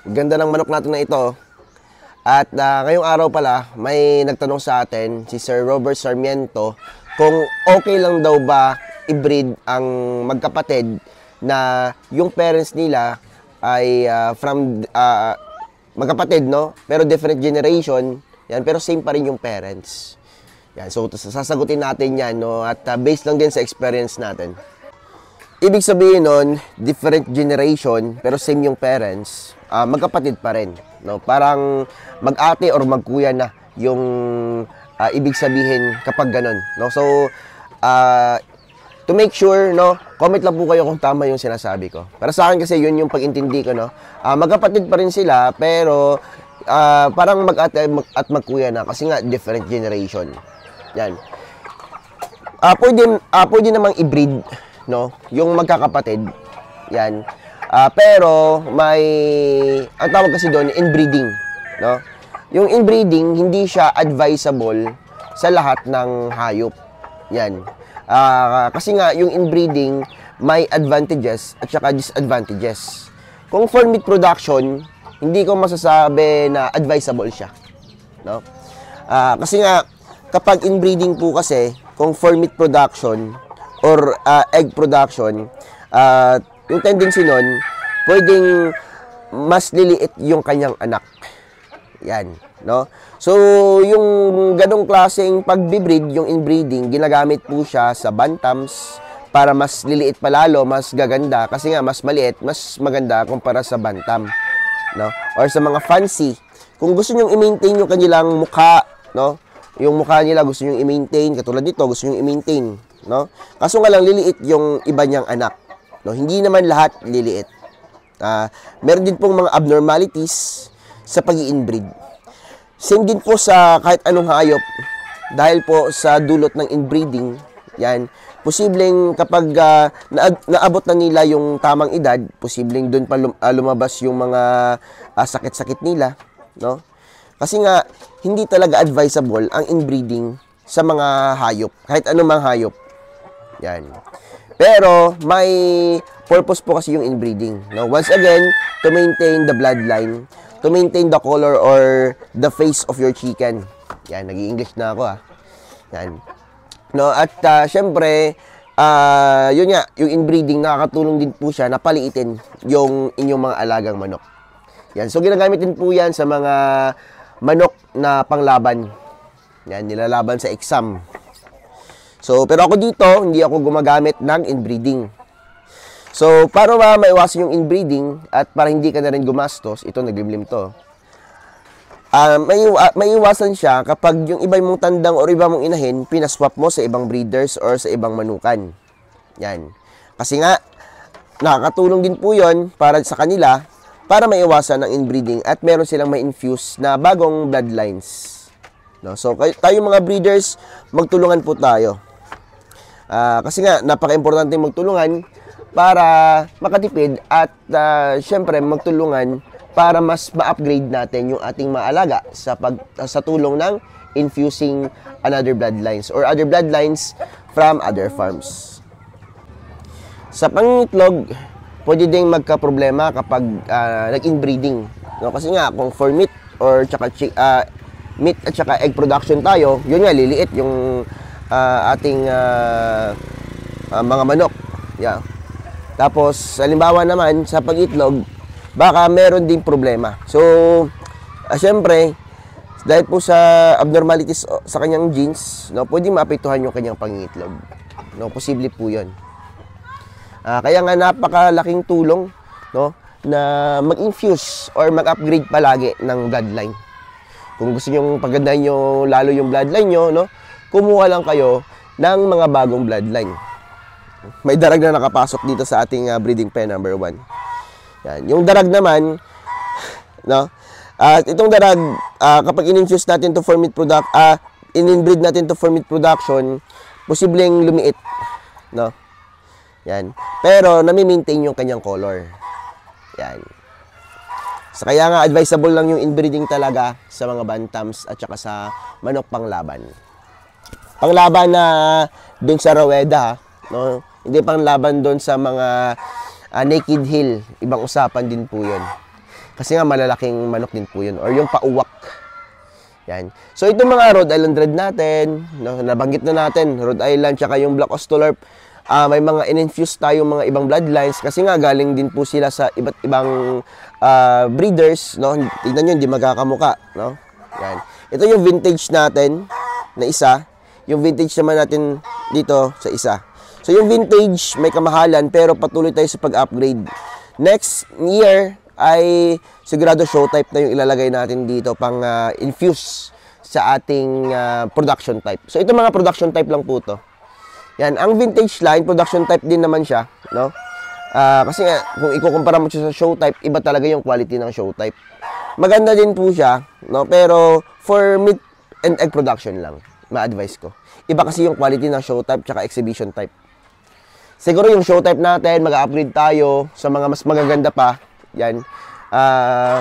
Ganda ng manok natin na ito. At ngayong araw pala, may nagtanong sa atin, si Sir Robert Sarmiento, kung okay lang daw ba i-breed ang magkapatid na yung parents nila ay magkapatid, no? Pero different generation, yan, pero same pa rin yung parents. Yan, so sasagutin natin yan, no? At based lang din sa experience natin. Ibig sabihin nun, different generation, pero same yung parents, magkapatid pa rin, no? Parang mag-ate or magkuya na yung ibig sabihin kapag ganun, no? So, to make sure, no, comment lang po kayo kung tama yung sinasabi ko. Para sa akin kasi yun yung pag-intindi ko, no? Magkapatid pa rin sila, pero parang mag-ate at magkuya na kasi nga different generation. Yan. Pwede namang i-breed, no, yung magkakapatid. Yan. Pero may ang tawag kasi doon inbreeding, no? Yung inbreeding hindi siya advisable sa lahat ng hayop. Yan. Kasi nga yung inbreeding may advantages at saka disadvantages. Kung for meat production, hindi ko masasabi na advisable siya, no? Kasi nga kapag inbreeding po kasi, kung for meat production or egg production, yung tendency nun, pwedeng mas liliit yung kanyang anak. Yan, no? So, yung ganong klaseng pagbibreed, yung inbreeding, ginagamit po siya sa bantams para mas liliit palalo, mas gaganda. Kasi nga, mas maliit, mas maganda kumpara sa bantam, no? Or sa mga fancy. Kung gusto nyong i-maintain yung kanilang mukha, no? Yung mukha nila gusto nyong i-maintain, katulad dito, gusto nyong i-maintain, no? Kaso nga lang, liliit yung iba niyang anak. No, hindi naman lahat liliit. Meron din pong mga abnormalities sa pag-i-inbreed. Same din po sa kahit anong hayop. Dahil po sa dulot ng inbreeding, yan, posibleng kapag naabot na nila yung tamang edad, posibleng doon pa lumabas yung mga sakit-sakit nila, no? Kasi nga, hindi talaga advisable ang inbreeding sa mga hayop, kahit anumang hayop. Yan. Pero may purpose po kasi yung inbreeding, no? Once again, to maintain the bloodline, to maintain the color or the face of your chicken. Yan, nag-i-English na ako, Yan. No, at syempre, yun nga, yung inbreeding nakakatulong din po siya na paliitin yung inyong mga alagang manok. Yan, so ginagamit din po yan sa mga manok na panglaban. Yan, nilalaban sa exam. So, pero ako dito, hindi ako gumagamit ng inbreeding. So, para maiwasan yung inbreeding at para hindi ka na rin gumastos, ito, naglimlim to. Maiwasan siya kapag yung iba mong tandang o iba mong inahin, pinaswap mo sa ibang breeders or sa ibang manukan. Yan. Kasi nga, nakakatulong din po yun para sa kanila, para maiwasan ang inbreeding at meron silang ma-infuse na bagong bloodlines. No? So, tayo mga breeders, magtulungan po tayo. Kasi nga, napaka-importante magtulungan para makatipid at syempre magtulungan para mas ma-upgrade natin yung ating maalaga sa tulong ng infusing another bloodlines or other bloodlines from other farms. Sa pangingitlog, pwede ding magka-problema kapag nag-inbreeding. No? Kasi nga, kung for meat or meat at saka egg production tayo, yun nga, liliit yung ating mga manok. Yeah. Tapos, halimbawa naman, sa pag-itlog, baka meron ding problema. So, syempre, dahil po sa abnormalities sa kanyang genes, no, pwedeng maapektuhan yung kanyang pangitlog. No, posible po yun. Kaya nga napakalaking tulong, no, na mag-infuse or mag-upgrade palagi ng bloodline. Kung gusto nyo pagandahin nyo lalo yung bloodline nyo, no, kumuha lang kayo ng mga bagong bloodline. May darag na nakapasok dito sa ating breeding pen number 1. Yan. Yung darag naman, no, itong darag, kapag in-infuse natin to for meat in-inbreed natin to for meat production, posibleng lumiit, no? Yan. Pero nami-maintain yung kanyang color. Yan. So, kaya nga advisable lang yung inbreeding talaga sa mga bantams at saka sa manok panglaban. Panglaban na dun sa Roweda, no? Hindi panglaban dun sa mga naked hill. Ibang usapan din po yun. Kasi nga malalaking manok din po yun. Or yung pauwak. Yan. So, itong mga Rhode Island Red natin, no, nabanggit na natin, Rhode Island, tsaka yung Black Australorp, may mga in-infuse tayong mga ibang bloodlines kasi nga galing din po sila sa iba't ibang breeders, no? Tignan nyo, hindi magkakamuka, no? Yan. Ito yung vintage natin na isa. Yung vintage naman natin dito sa isa. So, yung vintage may kamahalan pero patuloy tayo sa pag-upgrade. Next year ay sigurado show type na yung ilalagay natin dito pang infuse sa ating production type. So, ito mga production type lang po to. Yan, ang vintage line, production type din naman siya, no? Kasi nga, kung ikukumpara mo siya sa show type, iba talaga yung quality ng show type. Maganda din po siya, no? Pero for meat and egg production lang, ma-advise ko. Iba kasi yung quality ng show type tsaka exhibition type. Siguro yung show type natin, mag-upgrade tayo sa mga mas magaganda pa. Yan.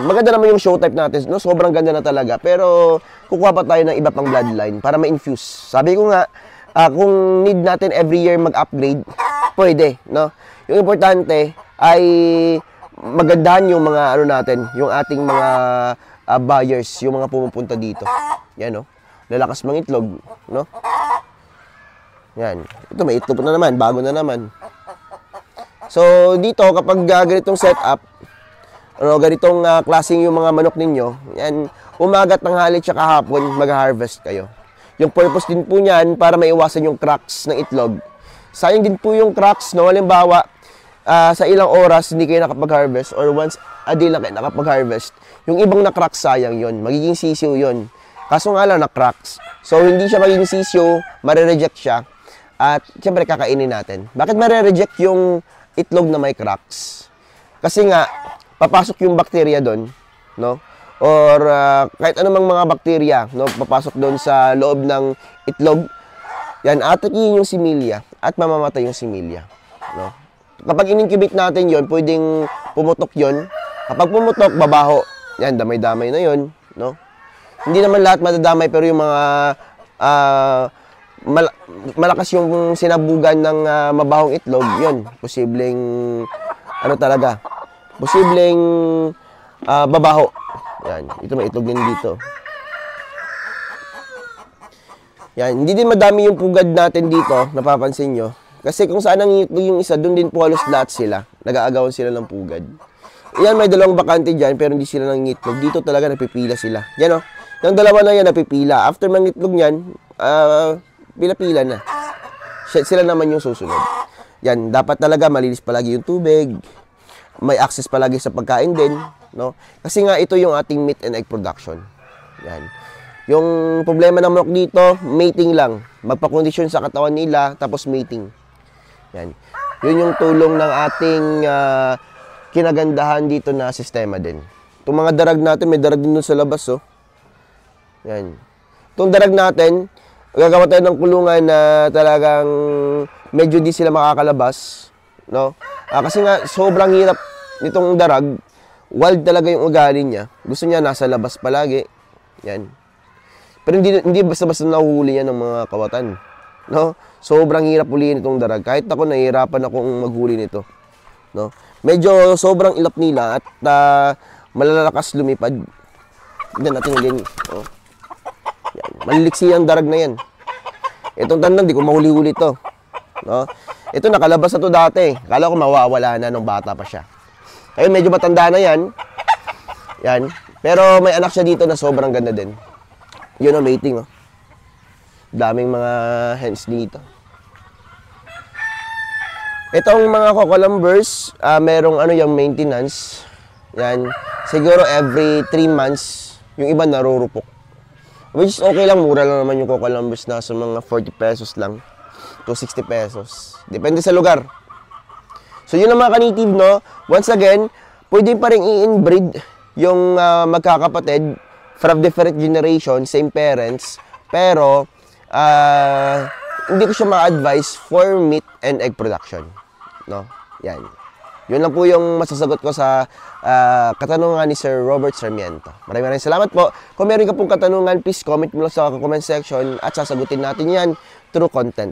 Maganda naman yung show type natin, no? Sobrang ganda na talaga. Pero kukuha pa tayo ng iba pang bloodline para ma-infuse. Sabi ko nga, kung need natin every year mag-upgrade, pwede, no? Yung importante ay magandahan yung mga ano natin, yung ating mga buyers, yung mga pumupunta dito. Yan, no? Lalakas mga itlog, no? Yan. Ito may itlog na naman, bago na naman. So, dito kapag ganitong setup, ano, ganitong klaseng yung mga manok ninyo, yan, umaga, tanghali, tsaka hapon, mag-harvest kayo. Yung purpose din po niyan para maiwasan yung cracks ng itlog. Sayang din po yung cracks, no? Halimbawa, sa ilang oras hindi kayo nakapag-harvest or once a day lang kayo nakapag-harvest. Yung ibang na-cracks, sayang yon, magiging sisiyo yon. Kaso nga lang na-cracks. So, hindi siya magiging sisiyo, mare-reject siya. At, siyempre, kakainin natin. Bakit mare-reject yung itlog na may cracks? Kasi nga, papasok yung bakterya doon, no? Or kahit anumang mga bakterya, no, papasok doon sa loob ng itlog. Yan, atakihin yung similya at mamamatay yung similya, no? Kapag in-incubate natin yon, pwedeng pumutok yon. Kapag pumutok, babaho. Yan, damay-damay na yon, no? Hindi naman lahat madadamay, pero yung mga malakas yung sinabugan ng mabahong itlog, yon, posibleng ano talaga, posibleng babaho. Yan, ito may itlog din dito. Yan, hindi din madami yung pugad natin dito, napapansin nyo. Kasi kung saan ang itlog yung isa, doon din po halos lahat sila. Nag-aagawan sila ng pugad. Yan, may dalawang bakante dyan, pero hindi sila nangitlog. Dito talaga napipila sila. Yan o, yung dalawa na yan napipila. After mangitlog yan, pila-pila na. Sila naman yung susunod. Yan, dapat talaga malinis palagi yung tubig. May access palagi sa pagkain din, no? Kasi nga ito yung ating meat and egg production. Yan. Yung problema ng manok dito, mating lang. Magpa-condition sa katawan nila, tapos mating. Yan. Yun yung tulong ng ating kinagandahan dito na sistema din. Itong mga darag natin, may darag din dun sa labas, oh. Yan. Itong darag natin, gagawa tayo ng kulungan na talagang medyo di sila makakalabas, no? Kasi nga, sobrang hirap nitong darag. Wild talaga yung ugali niya. Gusto niya nasa labas palagi. Yan. Pero hindi basta-basta nahuhuli yan ng mga kawatan, no? Sobrang hirap huliin itong darag. Kahit ako, nahihirapan akong maghuli nito, no? Medyo sobrang ilap nila at malalakas lumipad. Tignan natin din. Oh. Yan. Maliliksi ang darag na yan. Itong tandang, di ko mahuli-huli ito, no? Ito, nakalabas na ito dati. Kala ko mawawala na nung bata pa siya. Kaya medyo matanda na yan. Yan. Pero may anak siya dito na sobrang ganda din. Yun ang mating, oh. Daming mga hens dito. Itong mga cockolumbers, merong ano yung maintenance. Yan. Siguro every 3 months, yung iba narurupok. Which is okay lang, mura lang naman yung cockolumbers, nasa mga 40 pesos lang to 60 pesos. Depende sa lugar. So yun ang mga ka-native, no? Once again, pwede pa rin i-inbreed yung magkakapatid from different generation, same parents, pero hindi ko siya ma-advise for meat and egg production, no? Yan. Yun lang po yung masasagot ko sa katanungan ni Sir Robert Sarmiento. Maraming salamat po. Kung meron ka pong katanungan, please comment mo lang sa comment section at sasagutin natin yan through content.